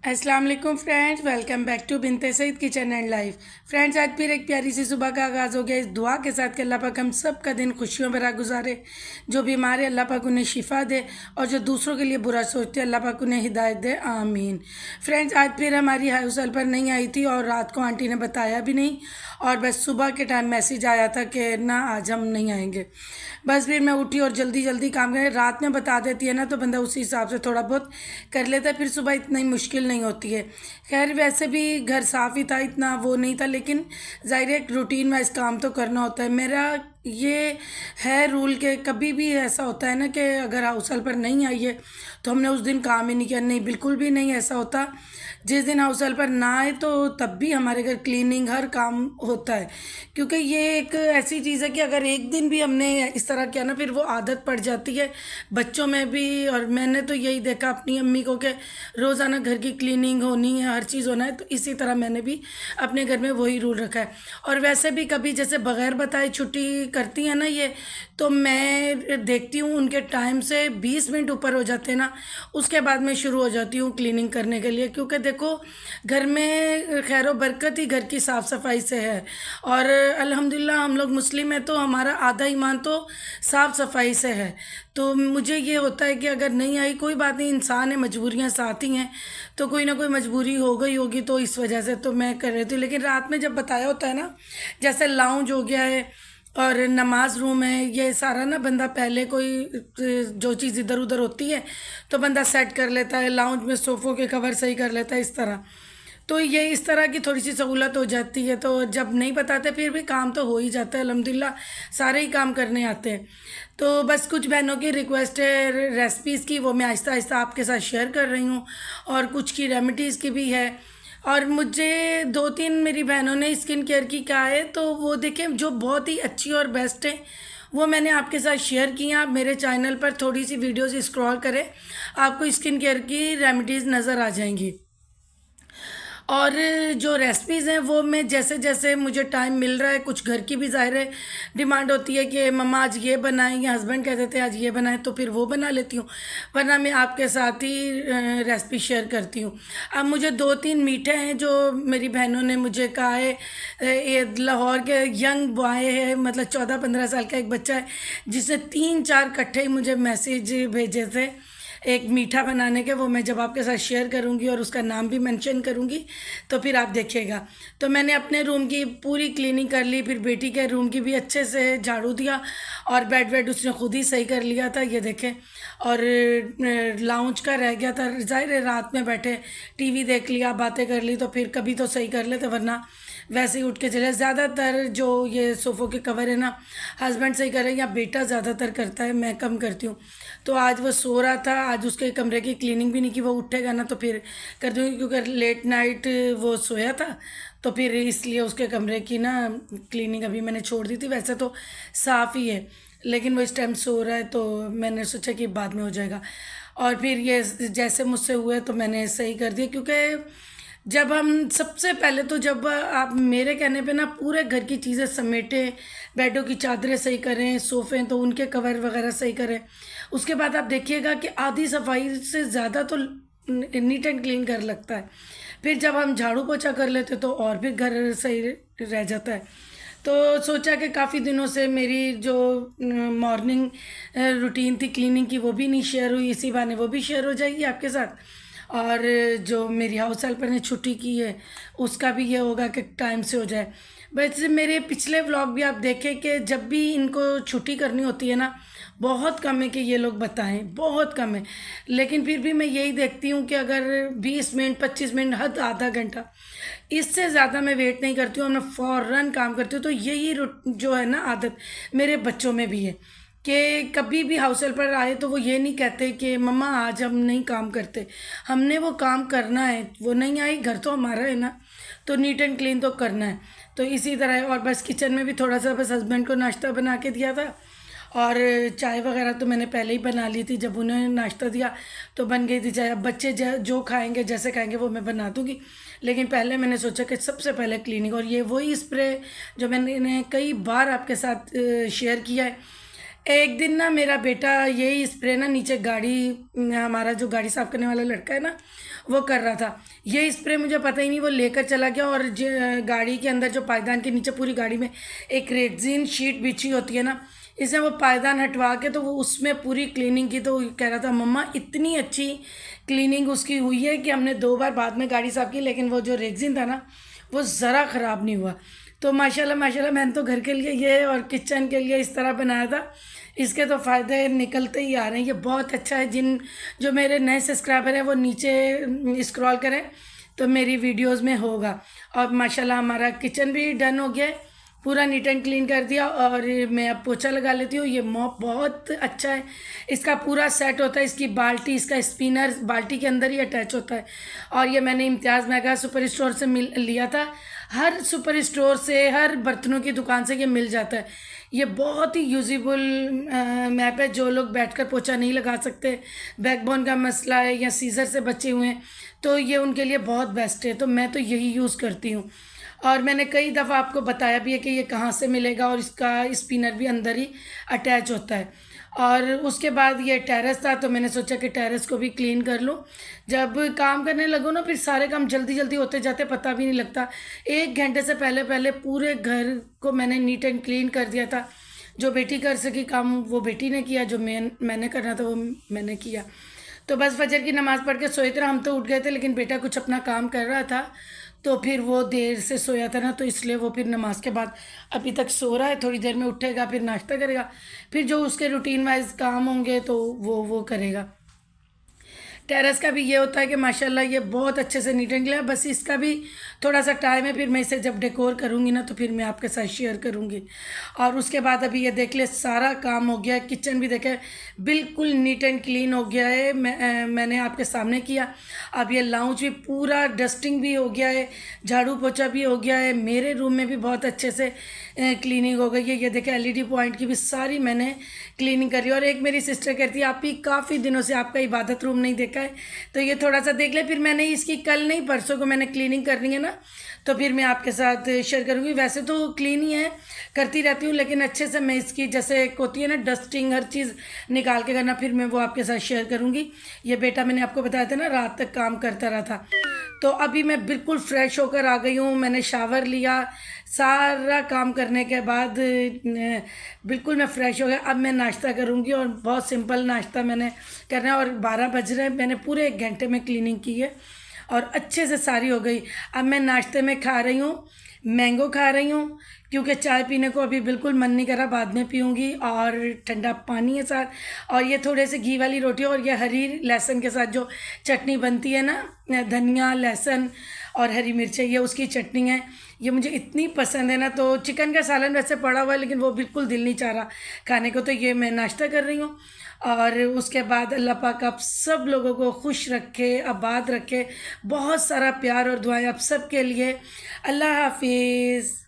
अस्सलाम वालेकुम friends, welcome back to Binte Saeed kitchen and life. Friends, आज फिर एक प्यारी सी सुबह का आगाज़ हो गया इस दुआ के साथ कि अल्लाह पाक हम सब का दिन खुशियों भरा गुजारे। जो बीमार है अल्लाह पाक उन्हें शिफा दे और जो दूसरों के लिए बुरा सोचते हैं अल्लाह पाक उन्हें हिदायत दे, आमीन। फ्रेंड्स, आज फिर हमारी हाउस हेल्पर नहीं आई थी और रात को आंटी ने बताया भी नहीं और बस सुबह के टाइम मैसेज आया था कि ना आज हम नहीं आएंगे। बस फिर मैं उठी और जल्दी जल्दी काम करें। रात में बता देती है ना तो बंदा उसी हिसाब से थोड़ा बहुत कर लेता है, फिर सुबह इतनी मुश्किल नहीं होती है। खैर, वैसे भी घर साफ़ ही था, इतना वो नहीं था, लेकिन ज़ाहिर है एक रूटीन वाइज काम तो करना होता है। मेरा ये है रूल के कभी भी ऐसा होता है ना कि अगर हाउस हेल्पर नहीं आई है तो हमने उस दिन काम ही नहीं किया, नहीं, बिल्कुल भी नहीं ऐसा होता। जिस दिन हाउस हेल्पर ना आए तो तब भी हमारे घर क्लीनिंग हर काम होता है, क्योंकि ये एक ऐसी चीज़ है कि अगर एक दिन भी हमने इस तरह किया ना फिर वो आदत पड़ जाती है बच्चों में भी। और मैंने तो यही देखा अपनी अम्मी को कि रोज़ाना घर की क्लीनिंग होनी है, हर चीज़ होना है, तो इसी तरह मैंने भी अपने घर में वही रूल रखा है। और वैसे भी कभी जैसे बगैर बताए छुट्टी करती हैं ना ये, तो मैं देखती हूँ उनके टाइम से 20 मिनट ऊपर हो जाते हैं ना, उसके बाद मैं शुरू हो जाती हूँ क्लीनिंग करने के लिए, क्योंकि देखो घर में खैर बरकत ही घर की साफ़ सफाई से है। और अल्हम्दुलिल्लाह हम लोग मुस्लिम हैं तो हमारा आधा ईमान तो साफ़ सफाई से है। तो मुझे ये होता है कि अगर नहीं आई कोई बात नहीं, इंसान है, मजबूरियाँ साथ ही हैं, तो कोई ना कोई मजबूरी हो गई होगी, तो इस वजह से तो मैं कर रही थी। लेकिन रात में जब बताया होता है ना, जैसे लाउंज हो गया है और नमाज रूम है, ये सारा ना बंदा पहले कोई जो चीज़ इधर उधर होती है तो बंदा सेट कर लेता है, लाउंज में सोफ़ों के कवर सही कर लेता है इस तरह। तो ये इस तरह की थोड़ी सी सहूलत हो जाती है, तो जब नहीं बताते फिर भी काम तो हो ही जाता है अल्हम्दुलिल्लाह, सारे ही काम करने आते हैं। तो बस कुछ बहनों की रिक्वेस्ट है रेसिपीज़ की, वो मैं आहिस्ता आहिस्ता आपके साथ शेयर कर रही हूँ, और कुछ की रेमेडीज़ की भी है। और मुझे दो तीन मेरी बहनों ने स्किन केयर की कहा है, तो वो देखें जो बहुत ही अच्छी और बेस्ट है वो मैंने आपके साथ शेयर की हैं। आप मेरे चैनल पर थोड़ी सी वीडियोस स्क्रॉल करें, आपको स्किन केयर की रेमेडीज़ नज़र आ जाएंगी। और जो रेसिपीज़ हैं वो मैं जैसे जैसे मुझे टाइम मिल रहा है, कुछ घर की भी ज़ाहिर है डिमांड होती है कि मम्मा आज ये बनाएं, या हस्बैंड कह देते हैं आज ये बनाएं, तो फिर वो बना लेती हूँ, वरना मैं आपके साथ ही रेसिपी शेयर करती हूँ। अब मुझे दो तीन मीठे हैं जो मेरी बहनों ने मुझे कहा है। ये लाहौर के यंग बॉय है, मतलब 14-15 साल का एक बच्चा है, जिसने 3-4 इकट्ठे ही मुझे मैसेज भेजे थे एक मीठा बनाने के, वो मैं जब आपके साथ शेयर करूंगी और उसका नाम भी मेंशन करूंगी तो फिर आप देखिएगा। तो मैंने अपने रूम की पूरी क्लीनिंग कर ली, फिर बेटी के रूम की भी अच्छे से झाड़ू दिया, और बेड वेड उसने खुद ही सही कर लिया था, ये देखें। और लाउंज का रह गया था, जाहिर है रात में बैठे टीवी देख लिया, बातें कर ली, तो फिर कभी तो सही कर लेते, वरना वैसे ही उठ के चले। ज़्यादातर जो ये सोफ़ों के कवर है ना, हस्बैंड सही करे या बेटा ज़्यादातर करता है, मैं कम करती हूँ। तो आज वो सो रहा था, आज उसके कमरे की क्लीनिंग भी नहीं की, वो उठेगा ना तो फिर कर दूँगी, क्योंकि लेट नाइट वो सोया था, तो फिर इसलिए उसके कमरे की ना क्लीनिंग अभी मैंने छोड़ दी थी। वैसे तो साफ़ ही है, लेकिन वो इस टाइम सो रहा है तो मैंने सोचा कि बाद में हो जाएगा। और फिर ये जैसे मुझसे हुए तो मैंने सही कर दिया, क्योंकि जब हम सबसे पहले तो जब आप मेरे कहने पे ना पूरे घर की चीज़ें समेटें, बेडों की चादरें सही करें, सोफ़े तो उनके कवर वगैरह सही करें, उसके बाद आप देखिएगा कि आधी सफाई से ज़्यादा तो नीट एंड क्लीन घर लगता है। फिर जब हम झाड़ू पोछा कर लेते तो और भी घर सही रह जाता है। तो सोचा कि काफ़ी दिनों से मेरी जो मॉर्निंग रूटीन थी क्लीनिंग की वो भी नहीं शेयर हुई, इसी बहाने वो भी शेयर हो जाएगी आपके साथ। और जो मेरी हाउस हेल्पर ने छुट्टी की है उसका भी ये होगा कि टाइम से हो जाए। वैसे मेरे पिछले व्लॉग भी आप देखें कि जब भी इनको छुट्टी करनी होती है ना, बहुत कम है कि ये लोग बताएं, बहुत कम है। लेकिन फिर भी मैं यही देखती हूँ कि अगर 20 मिनट 25 मिनट हद आधा घंटा, इससे ज़्यादा मैं वेट नहीं करती हूँ, मैं फ़ौरन काम करती हूँ। तो यही जो है ना आदत मेरे बच्चों में भी है कि कभी भी हाउस हेल्पर आए तो वो ये नहीं कहते कि मम्मा आज हम नहीं काम करते, हमने वो काम करना है। वो नहीं आई, घर तो हमारा है ना, तो नीट एंड क्लीन तो करना है। तो इसी तरह है। और बस किचन में भी थोड़ा सा बस हस्बैंड को नाश्ता बना के दिया था, और चाय वगैरह तो मैंने पहले ही बना ली थी, जब उन्हें नाश्ता दिया तो बन गई थी चाय। अब बच्चे जो खाएंगे जैसे खाएंगे वो मैं बना दूँगी, लेकिन पहले मैंने सोचा कि सबसे पहले क्लीनिंग। और ये वही स्प्रे जो मैंने कई बार आपके साथ शेयर किया है। एक दिन ना मेरा बेटा यही स्प्रे ना नीचे गाड़ी, हमारा जो गाड़ी साफ करने वाला लड़का है ना, वो कर रहा था। ये स्प्रे मुझे पता ही नहीं, वो लेकर चला गया और गाड़ी के अंदर जो पायदान के नीचे पूरी गाड़ी में एक रेक्सिन शीट बिछी होती है ना, इसे वो पायदान हटवा के तो वो उसमें पूरी क्लीनिंग की। तो वो कह रहा था मम्मा इतनी अच्छी क्लीनिंग उसकी हुई है कि हमने 2 बार बाद में गाड़ी साफ की, लेकिन वो जो रेक्सिन था ना वो ज़रा ख़राब नहीं हुआ। तो माशाल्लाह माशाल्लाह मैंने तो घर के लिए ये और किचन के लिए इस तरह बनाया था। इसके तो फ़ायदे निकलते ही आ रहे हैं। ये बहुत अच्छा है। जो मेरे नए सब्सक्राइबर हैं वो नीचे स्क्रॉल करें तो मेरी वीडियोस में होगा। और माशाल्लाह हमारा किचन भी डन हो गया है, पूरा नीट एंड क्लीन कर दिया। और मैं अब पोछा लगा लेती हूँ। ये मॉप बहुत अच्छा है, इसका पूरा सेट होता है। इसकी बाल्टी, इसका स्पिनर बाल्टी के अंदर ही अटैच होता है। और ये मैंने इम्तियाज़ मेगा सुपर स्टोर से लिया था। हर सुपर स्टोर से, हर बर्तनों की दुकान से ये मिल जाता है। ये बहुत ही यूजेबल मैप है। जो लोग बैठकर पोछा नहीं लगा सकते, बैकबोन का मसला है या सीजर से बचे हुए हैं, तो ये उनके लिए बहुत बेस्ट है। तो मैं तो यही यूज़ करती हूँ। और मैंने कई दफ़ा आपको बताया भी है कि ये कहाँ से मिलेगा, और इसका स्पिनर भी अंदर ही अटैच होता है। और उसके बाद ये टेरेस था, तो मैंने सोचा कि टेरेस को भी क्लीन कर लूँ। जब काम करने लगो ना, फिर सारे काम जल्दी जल्दी होते जाते, पता भी नहीं लगता। 1 घंटे से पहले पहले पूरे घर को मैंने नीट एंड क्लीन कर दिया था। जो बेटी कर सकी काम वो बेटी ने किया, जो मैंने करना था वो मैंने किया। तो बस फजर की नमाज़ पढ़ के सोए थे। हम तो उठ गए थे, लेकिन बेटा कुछ अपना काम कर रहा था, तो फिर वो देर से सोया था ना, तो इसलिए वो फिर नमाज के बाद अभी तक सो रहा है। थोड़ी देर में उठेगा, फिर नाश्ता करेगा, फिर जो उसके रूटीन वाइज काम होंगे तो वो करेगा। टेरेस का भी ये होता है कि माशाल्लाह ये बहुत अच्छे से नीट एंड क्लीन। बस इसका भी थोड़ा सा टाइम है, फिर मैं इसे जब डेकोर करूँगी ना तो फिर मैं आपके साथ शेयर करूँगी। और उसके बाद अभी ये देख ले सारा काम हो गया। किचन भी देखे बिल्कुल नीट एंड क्लीन हो गया है। मैंने आपके सामने किया। अब ये लाउंज भी पूरा डस्टिंग भी हो गया है, झाड़ू पोछा भी हो गया है। मेरे रूम में भी बहुत अच्छे से क्लीनिंग हो गई है। ये देखे एलईडी पॉइंट की भी सारी मैंने क्लीनिंग करी। और एक मेरी सिस्टर कहती है आप ही काफ़ी दिनों से आपका इबादत रूम नहीं देखा है, तो ये थोड़ा सा देख ले। फिर मैंने इसकी कल नहीं परसों को मैंने क्लीनिंग करनी है ना, तो फिर मैं आपके साथ शेयर करूँगी। वैसे तो क्लीन ही है, करती रहती हूँ, लेकिन अच्छे से मैं इसकी जैसे एक होती है ना डस्टिंग, हर चीज़ निकाल के करना, फिर मैं वो आपके साथ शेयर करूँगी। ये बेटा मैंने आपको बताया था ना रात तक काम करता रहा था। तो अभी मैं बिल्कुल फ्रेश होकर आ गई हूँ। मैंने शावर लिया, सारा काम करने के बाद बिल्कुल मैं फ़्रेश हो गया। अब मैं नाश्ता करूँगी, और बहुत सिंपल नाश्ता मैंने करना है। और 12 बज रहे हैं, मैंने पूरे 1 घंटे में क्लीनिंग की है और अच्छे से सारी हो गई। अब मैं नाश्ते में खा रही हूँ, मैंगो खा रही हूँ, क्योंकि चाय पीने को अभी बिल्कुल मन नहीं कर रहा, बाद में पीऊँगी। और ठंडा पानी है साथ, और ये थोड़े से घी वाली रोटी, और ये हरी लहसुन के साथ जो चटनी बनती है ना, धनिया लहसुन और हरी मिर्चें, ये उसकी चटनी है। ये मुझे इतनी पसंद है ना। तो चिकन का सालन वैसे पड़ा हुआ है, लेकिन वो बिल्कुल दिल नहीं चाह रहा खाने को, तो ये मैं नाश्ता कर रही हूँ। और उसके बाद अल्लाह पाक आप सब लोगों को खुश रखे, आबाद रखे। बहुत सारा प्यार और दुआएं आप सब के लिए। अल्लाह हाफिज़।